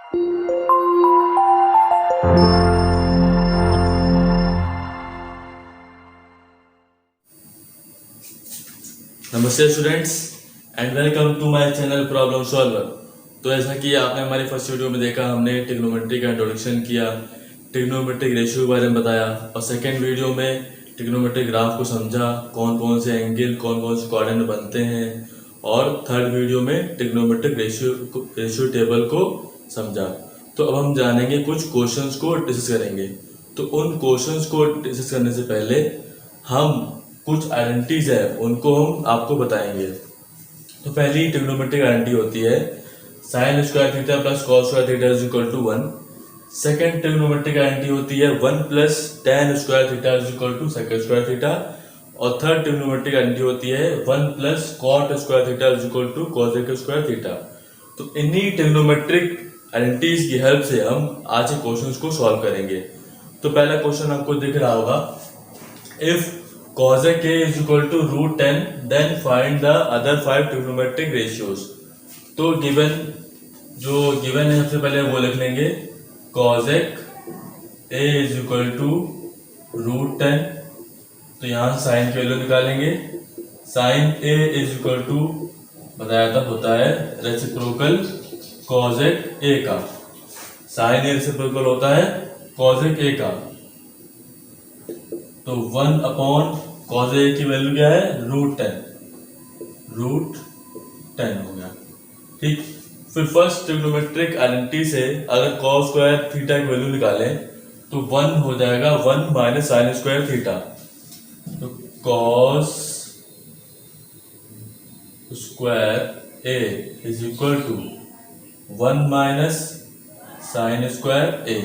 नमस्ते students and welcome to my channel problem solver. तो ऐसा कि आपने हमारी फर्स्ट वीडियो में देखा, हमने ट्रिग्नोमेट्री का इंट्रोडक्शन किया, ट्रिग्नोमेट्रिक रेशियो के बारे में बताया, और सेकेंड वीडियो में ट्रिग्नोमेट्रिक ग्राफ को समझा, कौन कौन से एंगल, कौन कौन से कोऑर्डिनेट बनते हैं, और थर्ड वीडियो में ट्रिग्नोमेट्रिक रेशियो टेबल को समझा। तो अब हम जानेंगे, कुछ क्वेश्चंस को डिस्कस करेंगे। तो उन क्वेश्चंस को डिस्कस करने से पहले हम कुछ आइडेंटिटीज है उनको हम आपको बताएंगे। तो पहली ट्रिग्नोमेट्रिक आइडेंटिटी होती है sine square theta plus cos square theta is equal to 1। Second trigonometric identity होती है 1 plus tan square theta is equal to sec square theta. और थर्ड ट्रिग्नोमेट्रिक आइडेंटिटी होती है 1 plus cot square theta is equal to cosec square theta. तो इन्हीं trigonometric identities की help से हम आज के क्वेश्चंस को सॉल्व करेंगे। तो पहला क्वेश्चन आपको दिख रहा होगा, if cosec A is equal to root 10 then find the other 5 trigonometric ratios। तो गिवन है सबसे पहले वो लिख लेंगे, cosec A is equal to root 10। तो यहाँ साइन की वैल्यू निकालेंगे। Sine A is equal to बताया था होता है रेसिप्रोकल cosec A का। साइन A रेसिप्रोकल होता है cosec A का। तो 1 अपॉन कॉस ए की वैल्यू क्या है, रूट 10 हो गया। ठीक, फिर फर्स्ट ट्रिग्नोमेट्रिक आइडेंटिटी से अगर कॉस स्क्वायर थीटा की वैल्यू निकालें तो 1 हो जाएगा 1 माइनस साइन स्क्वायर थीटा। तो cos square A is equal to 1 minus sine square A,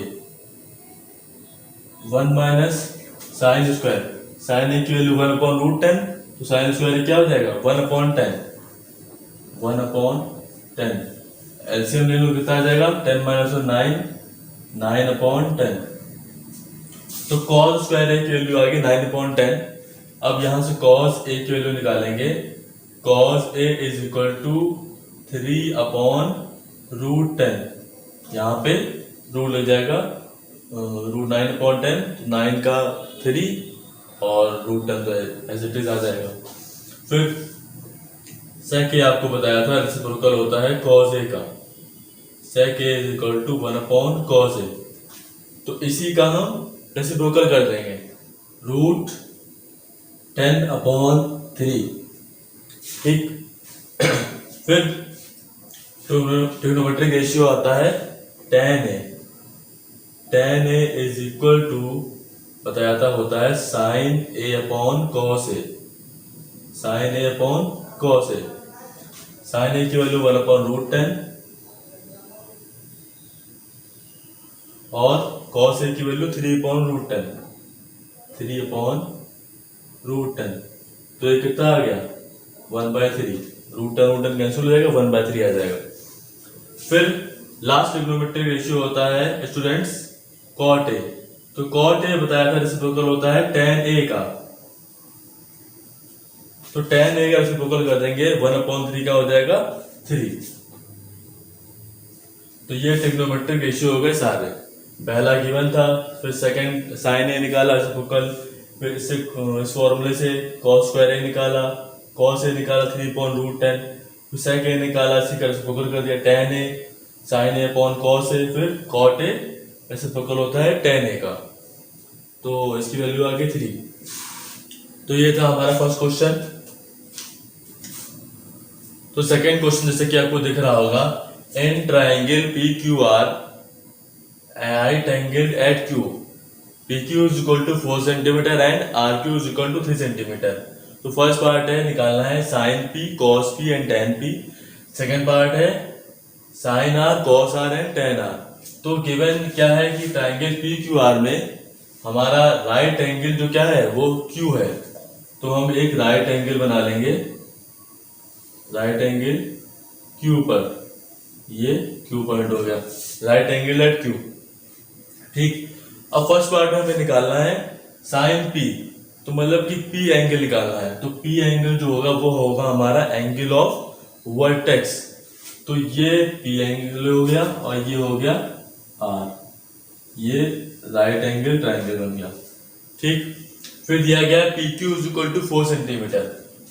1 minus sine square, sine A की वैल्यू 1 अपॉन रूट 10, तो साइन स्क्वायर क्या हो जाएगा 1 अपॉन 10, 1 अपॉन 10। एलसीएम ले लो, कितना आ जाएगा 10 माइनस 9, 9 अपॉन 10। तो कॉस स्क्वायर ए की वैल्यू आ गई 9 अपॉन 10। अब यहां से कॉस ए की वैल्यू निकालेंगे। Cos A is equal to 3 upon root 10। यहाँ पे रूट लग जाएगा रूट 9 अपॉन 10, 9 का 3 और रूट 10 तो एज इट इज आ जाएगा। फिर सेक ए आपको बताया था रेसिप्रोकल होता है कॉस ए का। Sec A is equal to 1 upon cos A. तो इसी का हम रेसिप्रोकल कर देंगे, रूट 10 अपॉन 3। ठीक, फिर ट्रिग्नोमेट्रिक रेशियो आता है tan A। tan A is equal to बताया था होता है sine A upon cos A, sine A upon cos A. Sine A की वैल्यू 1 अपॉन रूट 10 और कॉस ए की value 3 upon root 10, 3 upon root 10। तो ये कितना आ गया 1/3। रूट 10 कैंसिल हो जाएगा, 1/3 आ जाएगा। फिर लास्ट ट्रिग्नोमेट्रिक रेशियो होता है स्टूडेंट्स कॉट ए। तो कॉट ए बताया था रेसिप्रोकल होता है tan A का। तो tan A का रेसिप्रोकल कर देंगे, 1/3 का हो जाएगा 3। तो ये ट्रिग्नोमेट्रिक रेशियो हो गए सारे। पहला गिवन था, फिर सेकंड साइन ए निकाला रेसिप्रोकल, फिर इससे इस फॉर्मूले से कॉस स्क्वायर ए निकाला, कॉस ए निकाला 3 अपॉन रूट 10, फिर सेक ए निकाला, इसी का रेसिप्रोकल कर दिया tan A, sine A upon cos A, फिर कॉट ए रेसिप्रोकल होता है tan A का। तो इसकी वैल्यू आ गई 3। तो ये था हमारा फर्स्ट क्वेश्चन। तो सेकंड क्वेश्चन जैसे कि आपको दिख रहा होगा, in triangle P Q R right angle at Q, P Q is equal to 4 centimetre and R Q is equal to 3 centimetre. तो फर्स्ट पार्ट है निकालना है sine P cos P and tan P. Second part है sine R cos R and tan R. तो given क्या है कि triangle P Q R में हमारा राइट एंगल जो क्या है वो क्यू है। तो हम एक राइट एंगल बना लेंगे, राइट एंगल क्यू पर, ये क्यू पॉइंट हो गया, राइट एंगल एट क्यू। ठीक, अब फर्स्ट पार्ट में हमें निकालना है साइन पी, तो मतलब कि पी एंगल निकालना है। तो पी एंगल जो होगा वो होगा हमारा एंगल ऑफ वर्टेक्स। तो ये पी एंगल हो गया और ये हो गया आर, ये राइट एंगल ट्राइंगल बन गया। ठीक, फिर दिया गया P Q is equal to 4 centimetre,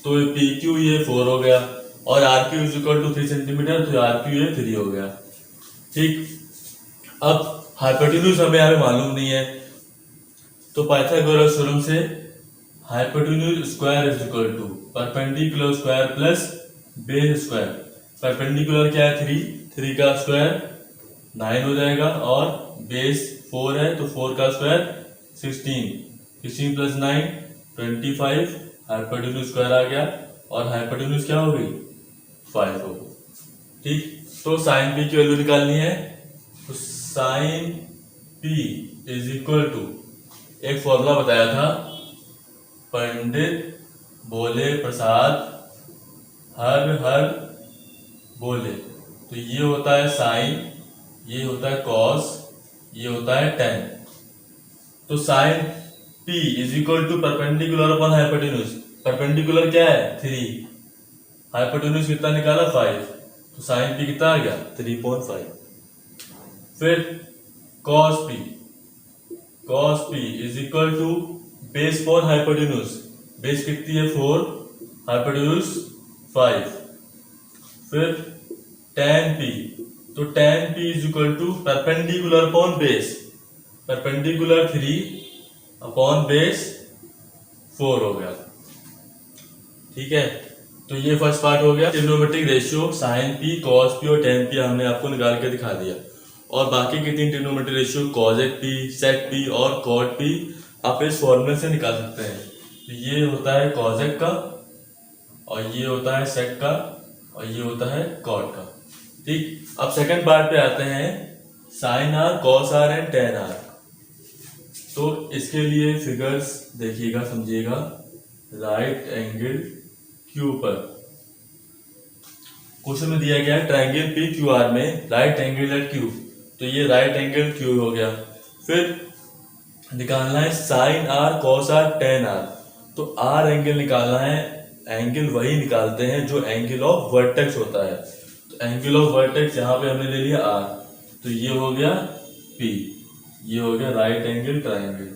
तो पी क्यू ये 4 हो गया, और R Q is equal to 3 centimetre, तो आर क्यू ये 3 हो गया। ठीक, अब हाइपोटेन्यूज हमें यहाँ पे मालूम नहीं है, तो पाइथागोरस थ्योरम से hypotenuse square is equal to perpendicular square plus base square. Perpendicular क्या है 3, 3 का स्क्वायर 9 हो जाएगा, और बेस 4 है तो 4 का स्क्वायर 16, 16 प्लस 9 25, हाइपोटेन्यूज स्क्वायर आ गया, और हाइपोटेन्यूज क्या हो गई 5 हो गई। ठीक, तो साइन पी की वैल्यू निकालनी है, तो sine P is equal to, एक फॉर्मूला बताया था, पंडित बोले प्रसाद हर हर बोले, तो ये होता है साइन, ये होता है कॉस, ये होता है टेन। तो sine P is equal to perpendicular upon hypotenuse, perpendicular क्या है 3, हाइपोटेन्यूज कितना निकाला 5, तो साइन पी कितना आ गया 3.5। फिर cos P is equal to base upon hypotenuse, base कितनी है 4, हाइपोटेन्यूज 5। फिर tan p, तो tan p is equal to perpendicular upon base, perpendicular 3 upon base 4 हो गया। ठीक है, तो ये फर्स्ट पार्ट हो गया। Trigonometric ratio sine P, cos P और tan p हमने आपको निकाल के दिखा दिया, और बाकी के 3 ट्रिग्नोमेट्रिक रेशियो कॉजेक पी, सेक पी और कॉट पी आप इस फॉर्मूले से निकाल सकते हैं। तो ये होता है कॉजेक का, और ये होता है सेक का, और ये होता है कॉट का। ठीक, अब सेकंड पार्ट पे आते हैं, sine R, cos R and tan R. तो इसके लिए फिगर्स देखिएगा, समझिएगा। राइट एंगल क्यू पर क्वेश्चन में दिया गया है ट्रायंगल पी क्यू आर में राइट एंगल एट क्यू, तो ये राइट एंगल क्यू हो गया। फिर निकालना है sine R, cos R, tan R. तो आर एंगल निकालना है, एंगल वही निकालते हैं जो एंगल ऑफ वर्टेक्स होता है। तो एंगल ऑफ वर्टेक्स यहाँ पे हमने ले लिया आर, तो ये हो गया पी, ये हो गया राइट एंगल ट्रायंगल।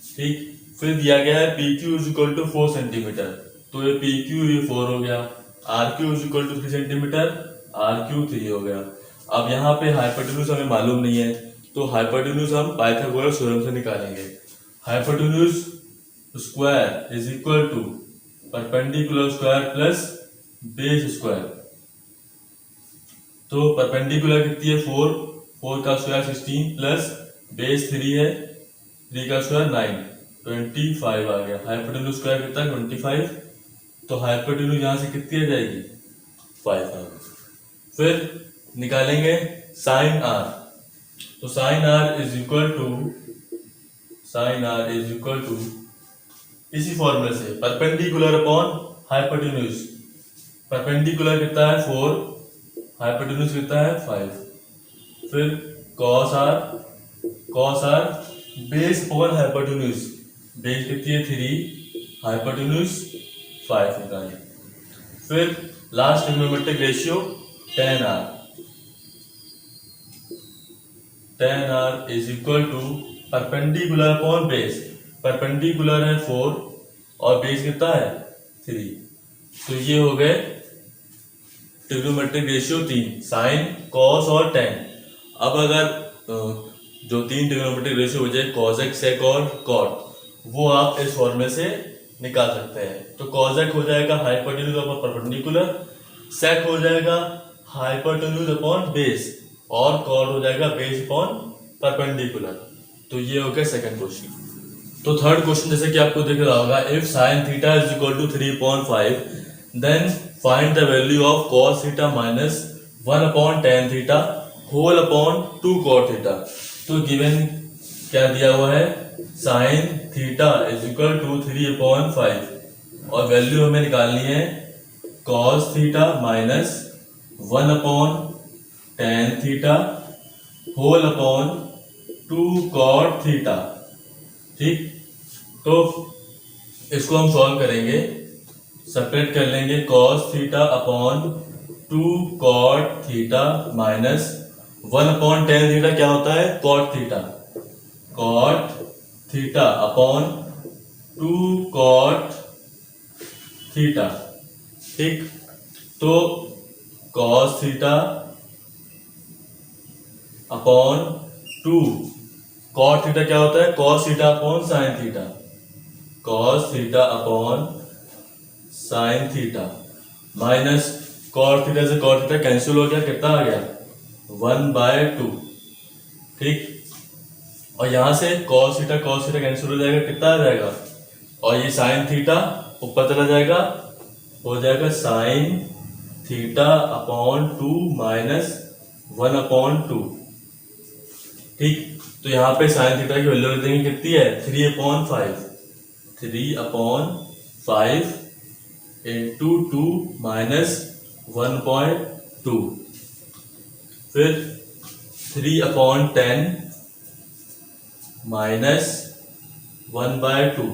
ठीक, फिर दिया गया है P Q is equal to 4 centimetre, तो ये पी क्यू ये 4 हो गया, R Q is equal to 3 centimetre, R Q 3 हो गया। अब यहाँ पे हाइपोटेन्यूज हमें मालूम नहीं है, तो हाइपोटेन्यूज हम पाइथागोरस थ्योरम से निकालेंगे। Hypotenuse square is equal to perpendicular square plus base square. तो परपेंडिकुलर कितनी है 4, 4 का स्क्वायर 16 प्लस बेस 3 है, 3 का स्क्वायर 9, 25 आ गया। हाइपोटेन्यूज स्क्वायर कितना 25, तो हाइपोटेन्यूज यहाँ से कितनी आ जाएगी 5 आ गई। फिर निकालेंगे साइन आर, तो sine R is equal to इसी फॉर्मूले से परपेंडिकुलर अपॉन हाइपोटेन्यूज। परपेंडिकुलर कितना है 4, हाइपोटेन्यूज कितना है 5। फिर cos R base upon hypotenuse, base कितनी है 3, हाइपोटेन्यूज 5 निकालिए। फिर last trigonometric ratio tan R is equal to perpendicular upon base, perpendicular है 4 और बेस कितना है 3, तो ये हो गए ट्रिग्नोमेट्रिक रेशियो 3, साइन, कॉस और टेन। अब अगर जो 3 ट्रिग्नोमेट्रिक रेशियो हो जाए कॉसेक, सेक और कॉट, वो आप इस फॉर्मूले से निकाल सकते हैं। तो कॉसेक हो जाएगा हाइपोटेन्यूज अपॉन परपेंडिकुलर, सेक हो जाएगा हाइपोटेन्यूज अपॉन बेस, और कॉट हो जाएगा बेस अपॉन परपेंडिकुलर। तो ये हो गया सेकंड क्वेश्चन। तो थर्ड क्वेश्चन जैसे कि आपको दिख रहा होगा, if sine theta is equal to 3.5 then find the value of cos theta minus 1 upon tan theta whole upon 2 cot theta. तो गिवन क्या दिया हुआ है, sine theta is equal to 3/5 और वैल्यू हमें निकालनी है cos theta minus 1 upon tan theta whole upon 2 cot theta. ठीक, तो इसको हम सॉल्व करेंगे, सेपरेट कर लेंगे cos theta upon 2 cot theta minus 1/tan theta क्या होता है cot theta upon 2 cot theta. ठीक, तो cos theta upon 2 cot theta क्या होता है cos theta upon sin theta, cos theta upon sin theta minus cot theta से cot theta cancel हो गया, कितना आ गया 1/2। ठीक, और यहां से cos थीटा कैंसिल हो जाएगा, कितना आ जाएगा, और ये sin थीटा ऊपर चला जाएगा, हो जाएगा sin थीटा अपॉन 2 माइनस 1/2। ठीक, तो यहाँ पे sin थीटा की वैल्यू देंगे कितनी है 3/5 इंटू 2 माइनस 1/2, फिर 3/10 माइनस 1/2।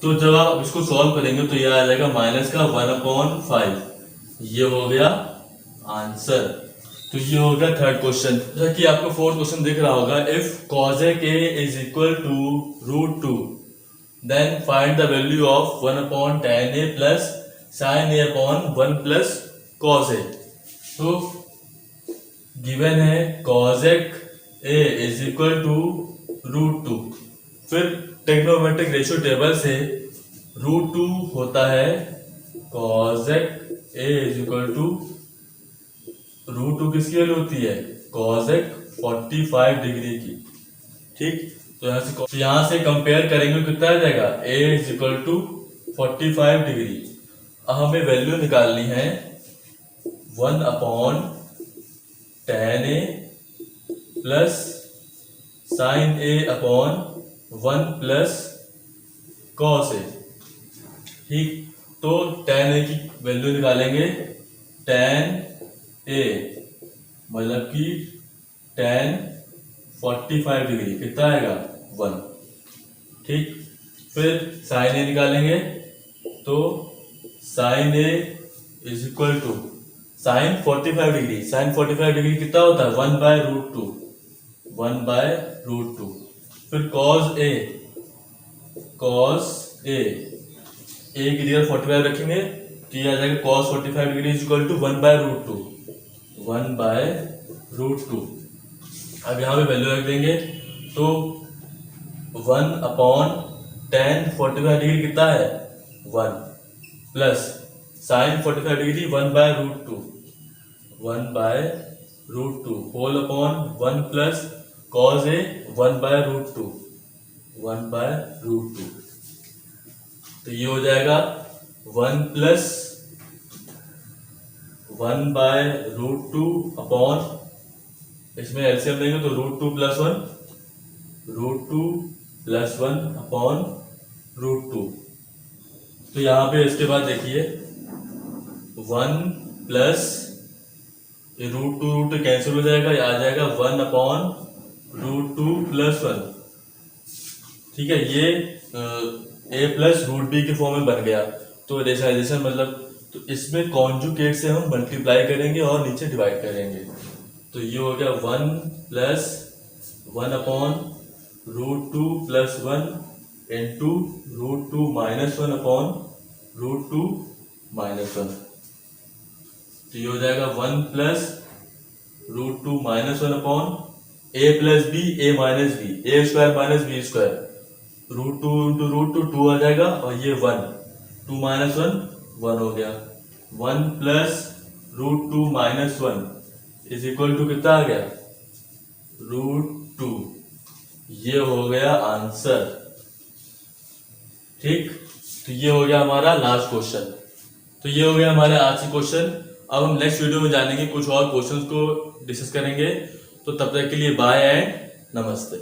तो जब आप इसको सॉल्व करेंगे तो यह आ जाएगा माइनस का 1/5। ये हो गया आंसर। तो ये हो गया थर्ड क्वेश्चन। जैसा कि आपको फोर्थ क्वेश्चन दिख रहा होगा, if cosec a is equal to √2 then find the value of 1/tan a plus sin a upon 1 plus cos a। तो गिवन है cosec a is equal to √2, फिर ट्रिग्नोमेट्रिक रेशियो टेबल से √2 होता है cosec a is equal to √2 किसकी value होती है cosec 45 degree की। ठीक, तो यहाँ से कंपेयर करेंगे कितना आ जाएगा a is equal to 45 degree. अब हमें वैल्यू निकालनी है 1/tan a plus sin a upon 1 plus cos a। ठीक, तो tan a की वैल्यू निकालेंगे, tan a मतलब कि tan 45 डिग्री कितना आएगा 1। ठीक, फिर sin a निकालेंगे, तो sin a is equal to sin 45 degree कितना होता है 1/√2, फिर cos a की जगह 45 रखेंगे तो ये आ जाएगा cos 45 degree is equal to 1/√2। अब यहाँ पे वैल्यू रख देंगे, तो 1/tan 45 डिग्री कितना है 1 plus sin 45 degree 1/√2 whole upon 1 plus cos a 1/√2। तो ये हो जाएगा 1 प्लस 1/√2 अपॉन, इसमें एलसीएम लेंगे तो √2 प्लस 1 अपॉन √2। तो यहाँ पे इसके बाद देखिए 1 प्लस √2 कैंसिल हो जाएगा, आ जाएगा 1/√2 प्लस 1। ठीक है, ये a प्लस √b के फॉर्म में बन गया। तो रेशनलाइजेशन मतलब, तो इसमें कॉन्जुगेट से हम मल्टीप्लाई करेंगे और नीचे डिवाइड करेंगे। तो ये हो गया 1 plus 1/√2 plus 1 into √2 minus 1 upon √2 minus 1। तो ये हो जाएगा 1 plus √2 minus 1 upon a plus b a minus b a square minus b square, √2 into √2 2 आ जाएगा, और ये 1 2 माइनस 1 हो गया। 1 plus √2 minus 1 is equal to कितना आ गया √2। ये हो गया आंसर। ठीक, तो ये हो गया हमारा लास्ट क्वेश्चन। तो ये हो गया हमारे आज के क्वेश्चन। अब हम नेक्स्ट वीडियो में जानेंगे, कुछ और क्वेश्चंस को डिस्कस करेंगे। तो तब तक के लिए बाय एंड नमस्ते।